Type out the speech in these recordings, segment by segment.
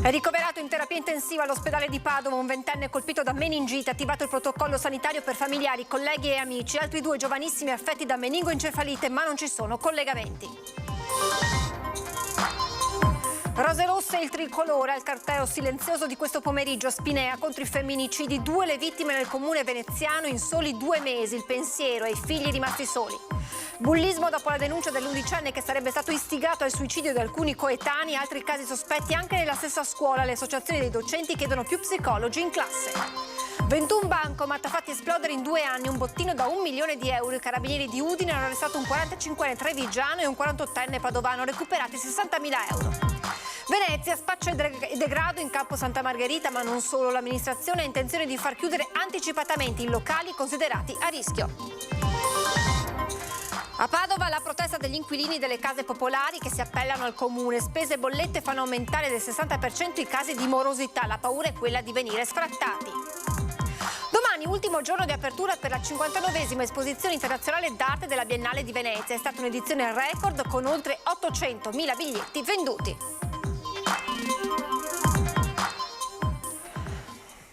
È ricoverato in terapia intensiva all'ospedale di Padova un ventenne colpito da meningite, attivato il protocollo sanitario per familiari, colleghi e amici. Altri 2 giovanissimi affetti da meningoencefalite, ma non ci sono collegamenti. Rose rosse e il tricolore al corteo silenzioso di questo pomeriggio a Spinea contro i femminicidi. 2 le vittime nel comune veneziano in soli 2 mesi. Il pensiero ai figli rimasti soli. Bullismo dopo la denuncia dell'11enne che sarebbe stato istigato al suicidio di alcuni coetanei. Altri casi sospetti anche nella stessa scuola. Le associazioni dei docenti chiedono più psicologi in classe. 21 bancomat fatti esplodere in 2 anni, un bottino da 1 milione di euro. I carabinieri di Udine hanno arrestato un 45enne trevigiano e un 48enne padovano, recuperati 60.000 euro. Venezia, spaccio e degrado in campo Santa Margherita, ma non solo. L'amministrazione ha intenzione di far chiudere anticipatamente i locali considerati a rischio. A Padova la protesta degli inquilini delle case popolari che si appellano al comune. Spese e bollette fanno aumentare del 60% i casi di morosità. La paura è quella di venire sfrattati. Domani, ultimo giorno di apertura per la 59esima esposizione internazionale d'arte della Biennale di Venezia. È stata un'edizione record con oltre 800.000 biglietti venduti.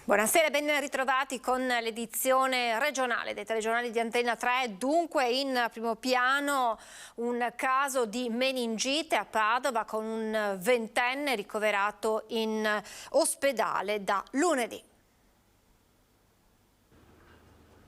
Buonasera e ben ritrovati con l'edizione regionale dei telegiornali di Antenna 3. Dunque in primo piano un caso di meningite a Padova con un ventenne ricoverato in ospedale da lunedì.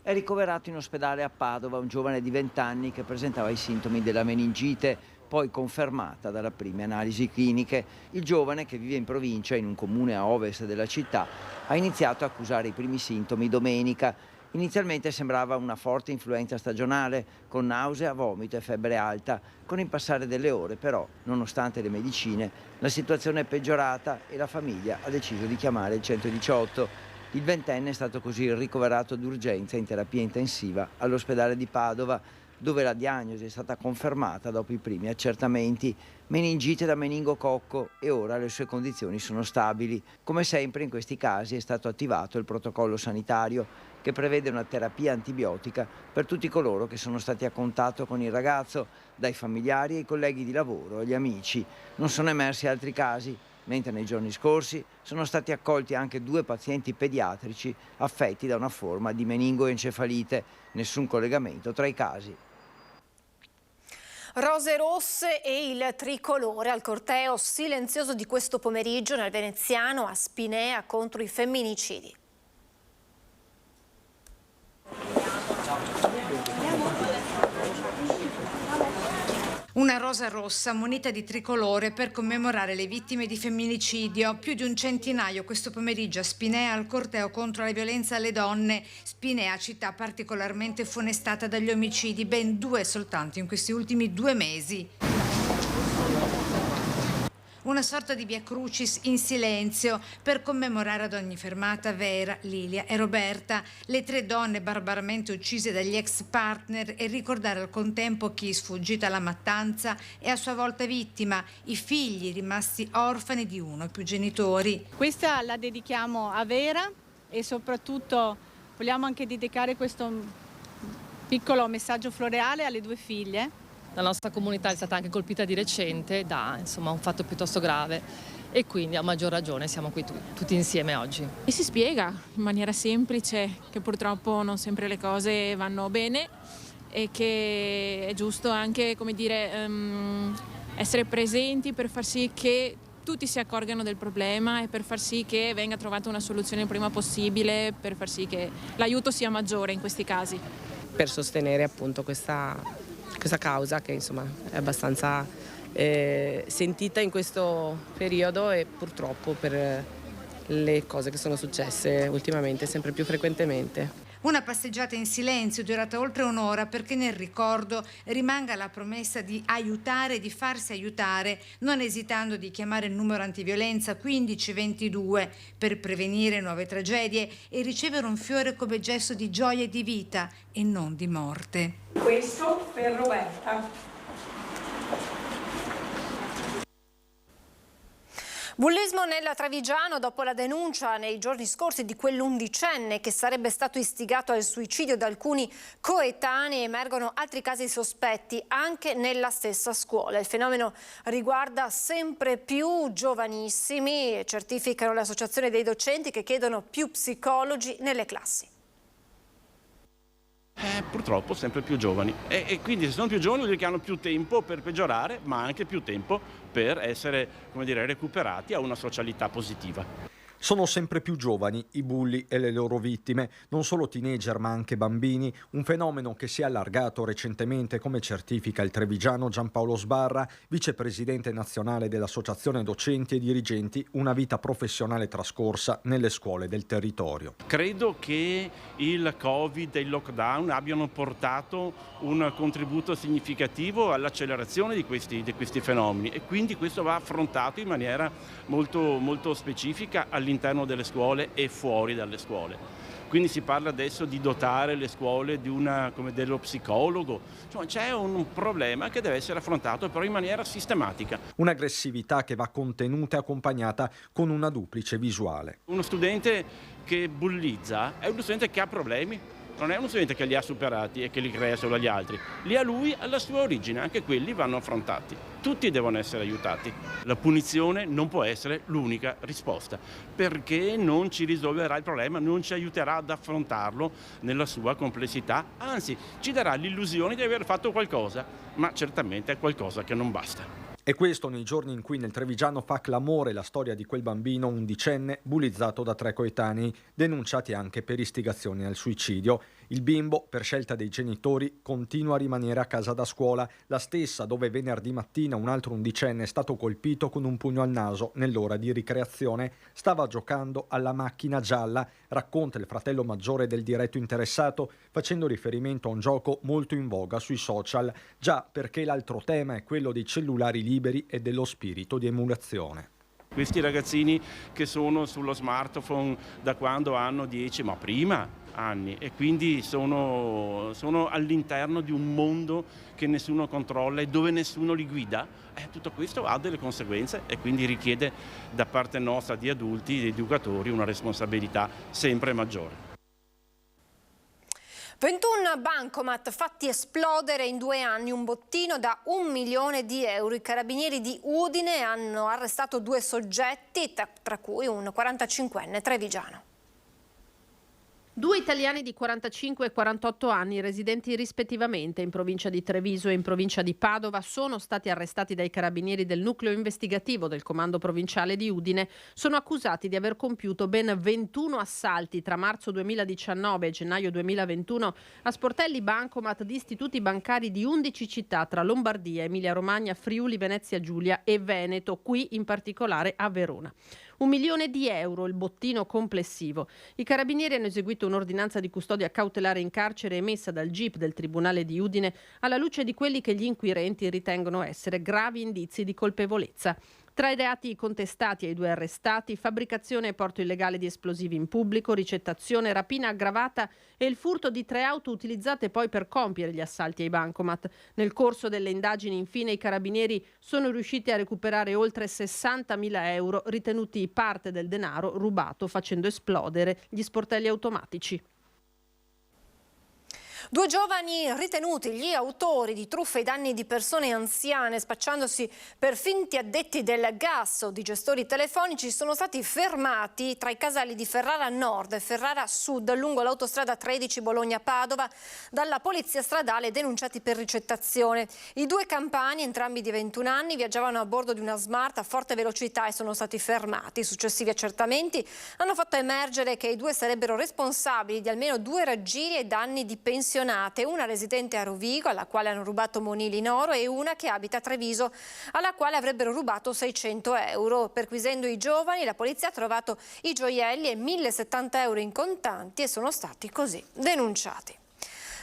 È ricoverato in ospedale a Padova un giovane di 20 anni che presentava i sintomi della meningite, poi confermata dalle prime analisi cliniche. Il giovane, che vive in provincia, in un comune a ovest della città, ha iniziato a accusare i primi sintomi domenica. Inizialmente sembrava una forte influenza stagionale, con nausea, vomito e febbre alta. Con il passare delle ore, però, nonostante le medicine, la situazione è peggiorata e la famiglia ha deciso di chiamare il 118. Il ventenne è stato così ricoverato d'urgenza in terapia intensiva all'ospedale di Padova, dove la diagnosi è stata confermata dopo i primi accertamenti: meningite da meningococco, e ora le sue condizioni sono stabili. Come sempre in questi casi è stato attivato il protocollo sanitario, che prevede una terapia antibiotica per tutti coloro che sono stati a contatto con il ragazzo, dai familiari ai colleghi di lavoro agli amici. Non sono emersi altri casi, mentre nei giorni scorsi sono stati accolti anche 2 pazienti pediatrici affetti da una forma di meningoencefalite. Nessun collegamento tra i casi. Rose rosse e il tricolore al corteo silenzioso di questo pomeriggio nel veneziano a Spinea contro i femminicidi. Una rosa rossa munita di tricolore per commemorare le vittime di femminicidio. Più di un centinaio questo pomeriggio a Spinea al corteo contro la violenza alle donne. Spinea, città particolarmente funestata dagli omicidi, ben 2 soltanto in questi ultimi 2 mesi. Una sorta di via crucis in silenzio per commemorare ad ogni fermata Vera, Lilia e Roberta, le 3 donne barbaramente uccise dagli ex partner, e ricordare al contempo chi, sfuggita alla mattanza, è a sua volta vittima, i figli rimasti orfani di uno o più genitori. Questa la dedichiamo a Vera e soprattutto vogliamo anche dedicare questo piccolo messaggio floreale alle 2 figlie. La nostra comunità è stata anche colpita di recente da un fatto piuttosto grave, e quindi a maggior ragione siamo qui tutti insieme oggi. E si spiega in maniera semplice che purtroppo non sempre le cose vanno bene e che è giusto anche, come dire, essere presenti per far sì che tutti si accorgano del problema e per far sì che venga trovata una soluzione il prima possibile, per far sì che l'aiuto sia maggiore in questi casi. Per sostenere appunto questa causa che insomma è abbastanza sentita in questo periodo, e purtroppo per le cose che sono successe ultimamente sempre più frequentemente. Una passeggiata in silenzio durata oltre un'ora perché nel ricordo rimanga la promessa di aiutare e di farsi aiutare, non esitando di chiamare il numero antiviolenza 1522 per prevenire nuove tragedie e ricevere un fiore come gesto di gioia e di vita e non di morte. Questo per Roberta. Bullismo nel Trevigiano dopo la denuncia nei giorni scorsi di quell'11enne che sarebbe stato istigato al suicidio da alcuni coetanei. Emergono altri casi sospetti anche nella stessa scuola. Il fenomeno riguarda sempre più giovanissimi, certificano l'associazione dei docenti che chiedono più psicologi nelle classi. Purtroppo sempre più giovani e quindi se sono più giovani vuol dire che hanno più tempo per peggiorare, ma anche più tempo per essere, come dire, recuperati a una socialità positiva. Sono sempre più giovani i bulli e le loro vittime, non solo teenager ma anche bambini, un fenomeno che si è allargato recentemente, come certifica il trevigiano Giampaolo Sbarra, vicepresidente nazionale dell'Associazione Docenti e Dirigenti, una vita professionale trascorsa nelle scuole del territorio. Credo che il Covid e il lockdown abbiano portato un contributo significativo all'accelerazione di questi fenomeni e quindi questo va affrontato in maniera molto specifica all'interno delle scuole e fuori dalle scuole. Quindi si parla adesso di dotare le scuole dello psicologo. Insomma, c'è un problema che deve essere affrontato però in maniera sistematica. Un'aggressività che va contenuta e accompagnata con una duplice visuale. Uno studente che bullizza è uno studente che ha problemi. Non è uno studente che li ha superati e che li crea solo agli altri, li ha lui alla sua origine, anche quelli vanno affrontati. Tutti devono essere aiutati. La punizione non può essere l'unica risposta, perché non ci risolverà il problema, non ci aiuterà ad affrontarlo nella sua complessità, anzi ci darà l'illusione di aver fatto qualcosa, ma certamente è qualcosa che non basta. E questo nei giorni in cui nel Trevigiano fa clamore la storia di quel bambino undicenne bullizzato da 3 coetanei, denunciati anche per istigazione al suicidio. Il bimbo, per scelta dei genitori, continua a rimanere a casa da scuola, la stessa dove venerdì mattina un altro undicenne è stato colpito con un pugno al naso nell'ora di ricreazione. Stava giocando alla macchina gialla, racconta il fratello maggiore del diretto interessato, facendo riferimento a un gioco molto in voga sui social, già perché l'altro tema è quello dei cellulari liberi e dello spirito di emulazione. Questi ragazzini che sono sullo smartphone da quando hanno 10, ma prima anni, e quindi sono all'interno di un mondo che nessuno controlla e dove nessuno li guida, tutto questo ha delle conseguenze e quindi richiede da parte nostra di adulti, di educatori, una responsabilità sempre maggiore. 21 bancomat fatti esplodere in 2 anni, un bottino da 1 milione di euro. I carabinieri di Udine hanno arrestato 2 soggetti, tra cui un 45enne trevigiano. 2 italiani di 45 e 48 anni, residenti rispettivamente in provincia di Treviso e in provincia di Padova, sono stati arrestati dai carabinieri del nucleo investigativo del comando provinciale di Udine. Sono accusati di aver compiuto ben 21 assalti tra marzo 2019 e gennaio 2021 a sportelli bancomat di istituti bancari di 11 città tra Lombardia, Emilia-Romagna, Friuli, Venezia Giulia e Veneto, qui in particolare a Verona. 1 milione di euro il bottino complessivo. I carabinieri hanno eseguito un'ordinanza di custodia cautelare in carcere emessa dal GIP del Tribunale di Udine alla luce di quelli che gli inquirenti ritengono essere gravi indizi di colpevolezza. Tra i reati contestati ai 2 arrestati, fabbricazione e porto illegale di esplosivi in pubblico, ricettazione, rapina aggravata e il furto di 3 auto utilizzate poi per compiere gli assalti ai bancomat. Nel corso delle indagini, infine, i carabinieri sono riusciti a recuperare oltre 60.000 euro, ritenuti parte del denaro rubato facendo esplodere gli sportelli automatici. 2 giovani ritenuti gli autori di truffe ai danni di persone anziane spacciandosi per finti addetti del gas o di gestori telefonici sono stati fermati tra i casali di Ferrara Nord e Ferrara Sud lungo l'autostrada 13 Bologna-Padova dalla polizia stradale, denunciati per ricettazione. I 2 campani, entrambi di 21 anni, viaggiavano a bordo di una Smart a forte velocità e sono stati fermati. I successivi accertamenti hanno fatto emergere che i 2 sarebbero responsabili di almeno 2 raggiri ai danni di pensionati, una residente a Rovigo alla quale hanno rubato monili in oro e una che abita a Treviso alla quale avrebbero rubato 600 euro. Perquisendo i giovani, la polizia ha trovato i gioielli e 1.070 euro in contanti e sono stati così denunciati.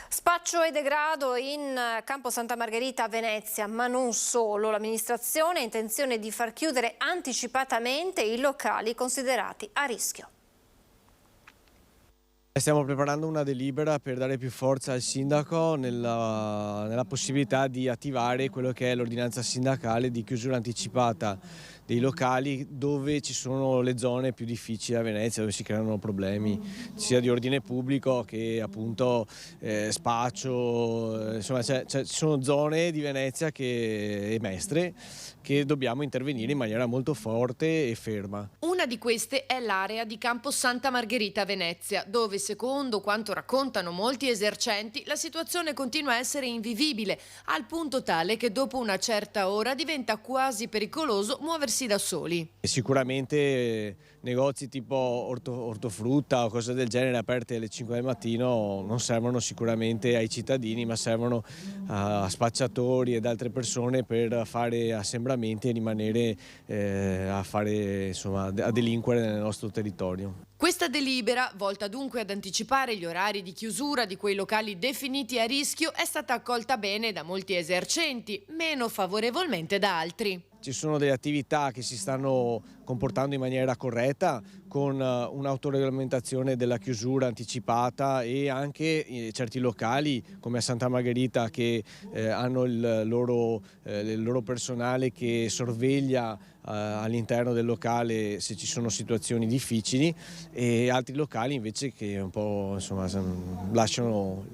Spaccio e degrado in Campo Santa Margherita a Venezia, ma non solo. L'amministrazione ha intenzione di far chiudere anticipatamente i locali considerati a rischio. Stiamo preparando una delibera per dare più forza al sindaco nella possibilità di attivare quello che è l'ordinanza sindacale di chiusura anticipata dei locali dove ci sono le zone più difficili a Venezia, dove si creano problemi sia di ordine pubblico che appunto spaccio, insomma ci sono zone di Venezia e Mestre che dobbiamo intervenire in maniera molto forte e ferma. Una di queste è l'area di Campo Santa Margherita a Venezia, dove secondo quanto raccontano molti esercenti la situazione continua a essere invivibile, al punto tale che dopo una certa ora diventa quasi pericoloso muoversi da soli. Sicuramente negozi tipo ortofrutta o cose del genere aperte alle 5 del mattino non servono sicuramente ai cittadini, ma servono a spacciatori ed altre persone per fare assembramenti e rimanere a delinquere nel nostro territorio. Questa delibera, volta dunque ad anticipare gli orari di chiusura di quei locali definiti a rischio, è stata accolta bene da molti esercenti, meno favorevolmente da altri. Ci sono delle attività che si stanno comportando in maniera corretta, con un'autoregolamentazione della chiusura anticipata, e anche certi locali come a Santa Margherita che hanno il loro personale che sorveglia all'interno del locale se ci sono situazioni difficili, e altri locali invece che un po' lasciano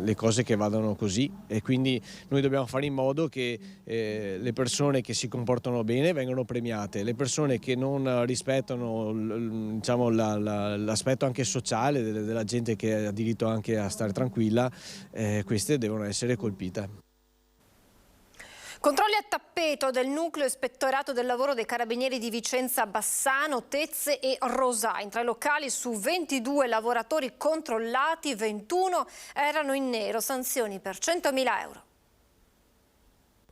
le cose che vadano così, e quindi noi dobbiamo fare in modo che le persone che si comportano bene vengano premiate, le persone che non rispettano l'aspetto anche sociale della gente che ha diritto anche a stare tranquilla, queste devono essere colpite. Controlli a tappeto del nucleo ispettorato del lavoro dei carabinieri di Vicenza, Bassano, Tezze e Rosà. In 3 locali su 22 lavoratori controllati, 21 erano in nero, sanzioni per 100.000 euro.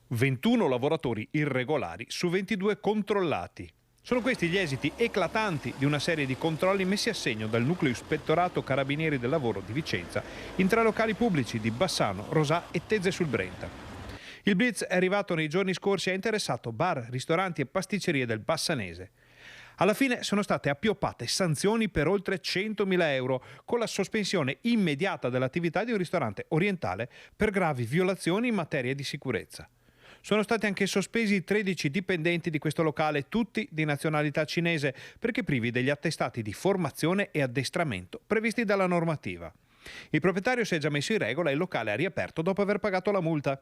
21 lavoratori irregolari su 22 controllati. Sono questi gli esiti eclatanti di una serie di controlli messi a segno dal nucleo ispettorato carabinieri del lavoro di Vicenza in 3 locali pubblici di Bassano, Rosà e Tezze sul Brenta. Il blitz è arrivato nei giorni scorsi e ha interessato bar, ristoranti e pasticcerie del Bassanese. Alla fine sono state appioppate sanzioni per oltre 100.000 euro, con la sospensione immediata dell'attività di un ristorante orientale per gravi violazioni in materia di sicurezza. Sono stati anche sospesi 13 dipendenti di questo locale, tutti di nazionalità cinese, perché privi degli attestati di formazione e addestramento previsti dalla normativa. Il proprietario si è già messo in regola e il locale ha riaperto dopo aver pagato la multa.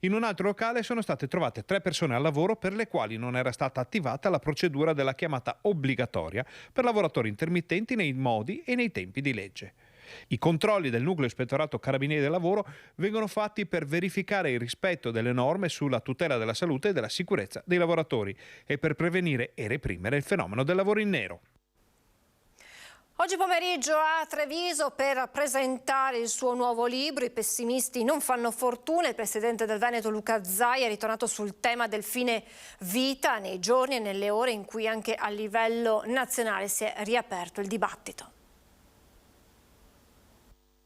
In un altro locale sono state trovate 3 persone al lavoro per le quali non era stata attivata la procedura della chiamata obbligatoria per lavoratori intermittenti nei modi e nei tempi di legge. I controlli del nucleo ispettorato carabinieri del lavoro vengono fatti per verificare il rispetto delle norme sulla tutela della salute e della sicurezza dei lavoratori e per prevenire e reprimere il fenomeno del lavoro in nero. Oggi pomeriggio a Treviso per presentare il suo nuovo libro I pessimisti non fanno fortuna. Il presidente del Veneto Luca Zaia è ritornato sul tema del fine vita nei giorni e nelle ore in cui anche a livello nazionale si è riaperto il dibattito.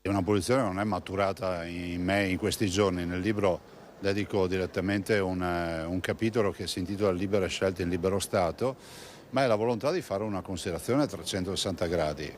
Una posizione non è maturata in me in questi giorni. Nel libro dedico direttamente un capitolo che si intitola Libere scelte in libero Stato, ma è la volontà di fare una considerazione a 360 gradi.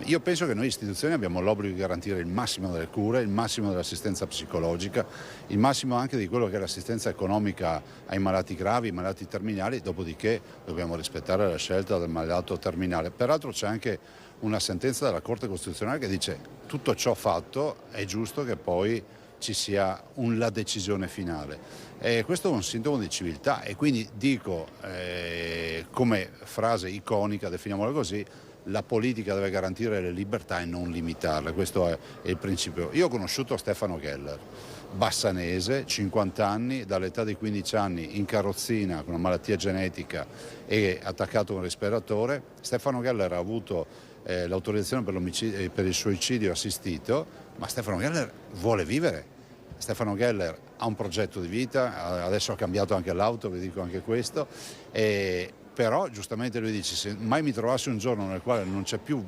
Io penso che noi istituzioni abbiamo l'obbligo di garantire il massimo delle cure, il massimo dell'assistenza psicologica, il massimo anche di quello che è l'assistenza economica ai malati gravi, ai malati terminali, dopodiché dobbiamo rispettare la scelta del malato terminale. Peraltro c'è anche una sentenza della Corte Costituzionale che dice tutto ciò fatto è giusto che poi ci sia la decisione finale. Questo è un sintomo di civiltà e quindi dico come frase iconica, definiamola così, la politica deve garantire le libertà e non limitarle, questo è il principio. Io ho conosciuto Stefano Geller, bassanese, 50 anni, dall'età di 15 anni in carrozzina con una malattia genetica e attaccato a un respiratore. Stefano Geller ha avuto l'autorizzazione per il suicidio assistito, ma Stefano Geller vuole vivere. Stefano Geller ha un progetto di vita, adesso ha cambiato anche l'auto, vi dico anche questo, però giustamente lui dice: se mai mi trovassi un giorno nel quale non c'è più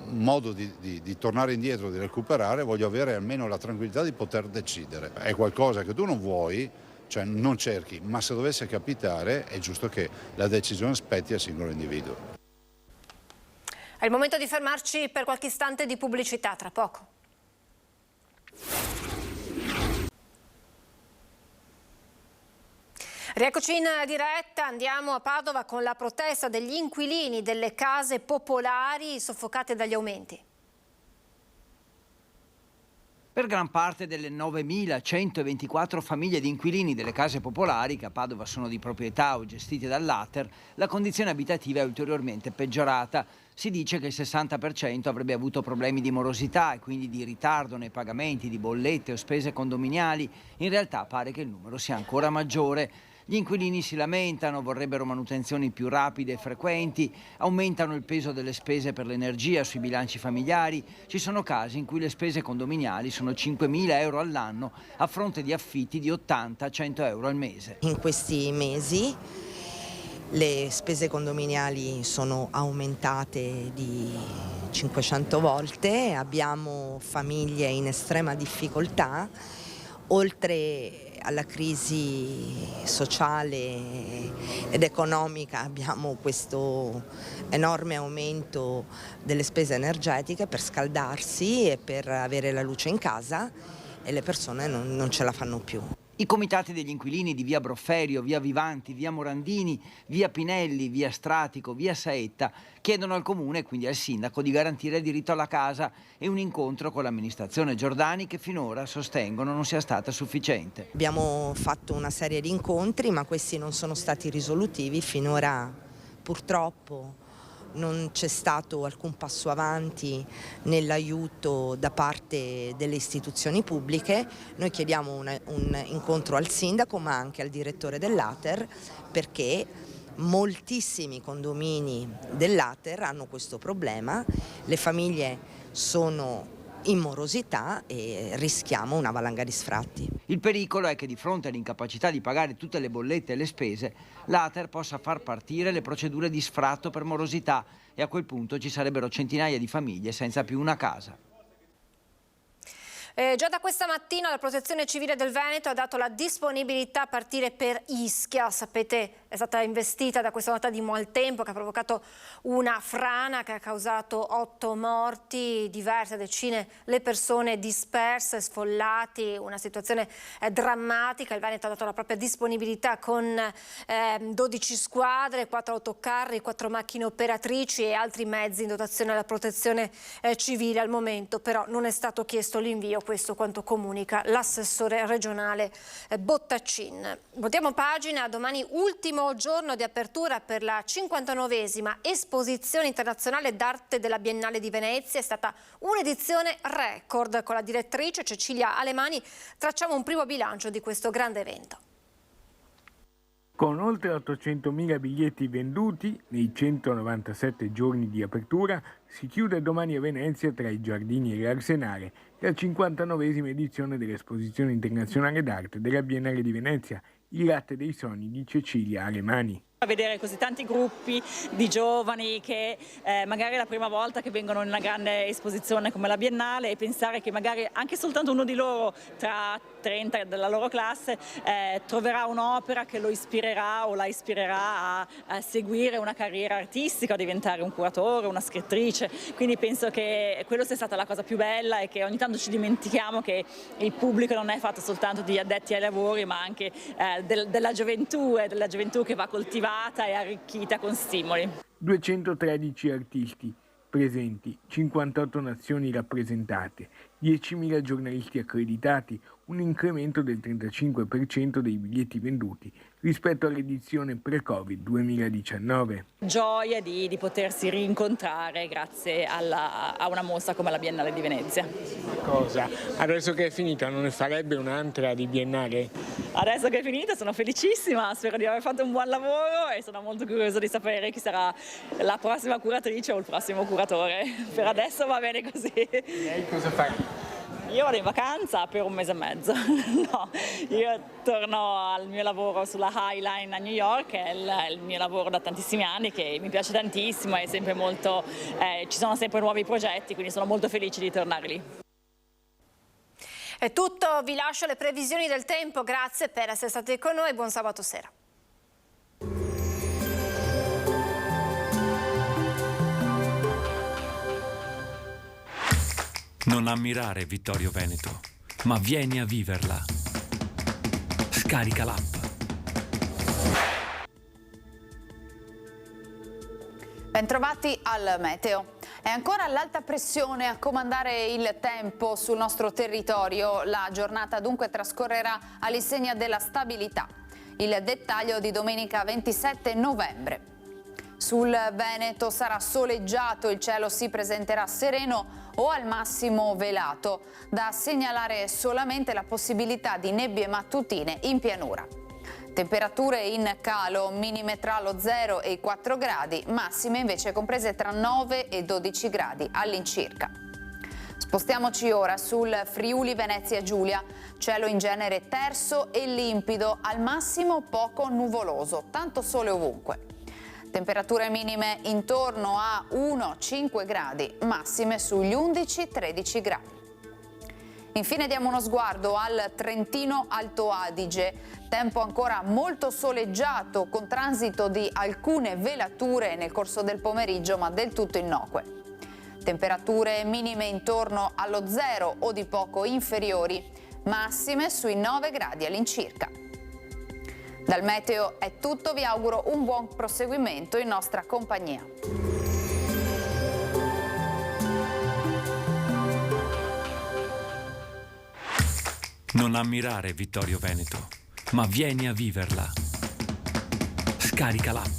modo di tornare indietro, di recuperare, voglio avere almeno la tranquillità di poter decidere. È qualcosa che tu non vuoi, cioè non cerchi, ma se dovesse capitare è giusto che la decisione spetti al singolo individuo. È il momento di fermarci per qualche istante di pubblicità, tra poco. Rieccoci in diretta, andiamo a Padova con la protesta degli inquilini delle case popolari soffocate dagli aumenti. Per gran parte delle 9.124 famiglie di inquilini delle case popolari, che a Padova sono di proprietà o gestite dall'Ater, la condizione abitativa è ulteriormente peggiorata. Si dice che il 60% avrebbe avuto problemi di morosità e quindi di ritardo nei pagamenti di bollette o spese condominiali. In realtà pare che il numero sia ancora maggiore. Gli inquilini si lamentano, vorrebbero manutenzioni più rapide e frequenti, aumentano il peso delle spese per l'energia sui bilanci familiari. Ci sono casi in cui le spese condominiali sono 5.000 euro all'anno a fronte di affitti di 80-100 euro al mese. In questi mesi le spese condominiali sono aumentate di 500 volte, abbiamo famiglie in estrema difficoltà, oltre alla crisi sociale ed economica abbiamo questo enorme aumento delle spese energetiche per scaldarsi e per avere la luce in casa e le persone non ce la fanno più. I comitati degli inquilini di via Brofferio, via Vivanti, via Morandini, via Pinelli, via Stratico, via Saetta chiedono al comune e quindi al sindaco di garantire il diritto alla casa e un incontro con l'amministrazione Giordani che finora sostengono non sia stata sufficiente. Abbiamo fatto una serie di incontri ma questi non sono stati risolutivi, finora purtroppo non c'è stato alcun passo avanti nell'aiuto da parte delle istituzioni pubbliche. Noi chiediamo un incontro al sindaco ma anche al direttore dell'Ater perché moltissimi condomini dell'Ater hanno questo problema, le famiglie sono in morosità e rischiamo una valanga di sfratti. Il pericolo è che di fronte all'incapacità di pagare tutte le bollette e le spese, l'Ater possa far partire le procedure di sfratto per morosità e a quel punto ci sarebbero centinaia di famiglie senza più una casa. Già da questa mattina la Protezione Civile del Veneto ha dato la disponibilità a partire per Ischia. Sapete, è stata investita da questa nota di maltempo che ha provocato una frana che ha causato 8 morti, diverse decine le persone disperse, sfollati, una situazione drammatica. Il Veneto ha dato la propria disponibilità con 12 squadre, 4 autocarri, 4 macchine operatrici e altri mezzi in dotazione alla Protezione Civile. Al momento però non è stato chiesto l'invio. Questo quanto comunica l'assessore regionale Bottaccin. Voltiamo pagina, domani ultimo giorno di apertura per la 59esima esposizione internazionale d'arte della Biennale di Venezia. È stata un'edizione record. Con la direttrice Cecilia Alemani tracciamo un primo bilancio di questo grande evento. Con oltre 800.000 biglietti venduti nei 197 giorni di apertura, si chiude domani a Venezia tra i giardini e l'Arsenale la 59esima edizione dell'Esposizione Internazionale d'Arte della Biennale di Venezia, il latte dei sogni di Cecilia Alemani. A vedere così tanti gruppi di giovani che magari è la prima volta che vengono in una grande esposizione come la Biennale e pensare che magari anche soltanto uno di loro tra 30 della loro classe troverà un'opera che lo ispirerà o la ispirerà a seguire una carriera artistica, a diventare un curatore, una scrittrice. Quindi penso che quello sia stata la cosa più bella e che ogni tanto ci dimentichiamo che il pubblico non è fatto soltanto di addetti ai lavori ma anche della gioventù che va coltivata e arricchita con stimoli. 213 artisti presenti, 58 nazioni rappresentate, 10.000 giornalisti accreditati, un incremento del 35% dei biglietti venduti rispetto all'edizione pre-Covid 2019. Gioia di potersi rincontrare grazie a una mostra come la Biennale di Venezia. Cosa? Adesso che è finita non ne farebbe un'altra di Biennale? Adesso che è finita sono felicissima, spero di aver fatto un buon lavoro e sono molto curiosa di sapere chi sarà la prossima curatrice o il prossimo curatore. Per adesso va bene così. Lei cosa fa? Io vado in vacanza per 1 mese e mezzo, no, io torno al mio lavoro sulla High Line a New York, che è il mio lavoro da tantissimi anni, che mi piace tantissimo, è sempre molto, ci sono sempre nuovi progetti, quindi sono molto felice di tornare lì. È tutto, vi lascio le previsioni del tempo, grazie per essere stati con noi, buon sabato sera. Non ammirare Vittorio Veneto, ma vieni a viverla. Scarica l'app. Bentrovati al meteo. È ancora l'alta pressione a comandare il tempo sul nostro territorio. La giornata dunque trascorrerà all'insegna della stabilità. Il dettaglio di domenica 27 novembre. Sul Veneto sarà soleggiato, il cielo si presenterà sereno o al massimo velato. Da segnalare solamente la possibilità di nebbie mattutine in pianura. Temperature in calo, minime tra lo 0 e i 4 gradi, massime invece comprese tra 9 e 12 gradi all'incirca. Spostiamoci ora sul Friuli Venezia Giulia, cielo in genere terso e limpido, al massimo poco nuvoloso, tanto sole ovunque. Temperature minime intorno a 1-5 gradi, massime sugli 11-13 gradi. Infine diamo uno sguardo al Trentino Alto Adige, tempo ancora molto soleggiato con transito di alcune velature nel corso del pomeriggio ma del tutto innocue. Temperature minime intorno allo 0 o di poco inferiori, massime sui 9 gradi all'incirca. Dal meteo è tutto, vi auguro un buon proseguimento in nostra compagnia. Non ammirare Vittorio Veneto, ma vieni a viverla. Scarica l'app.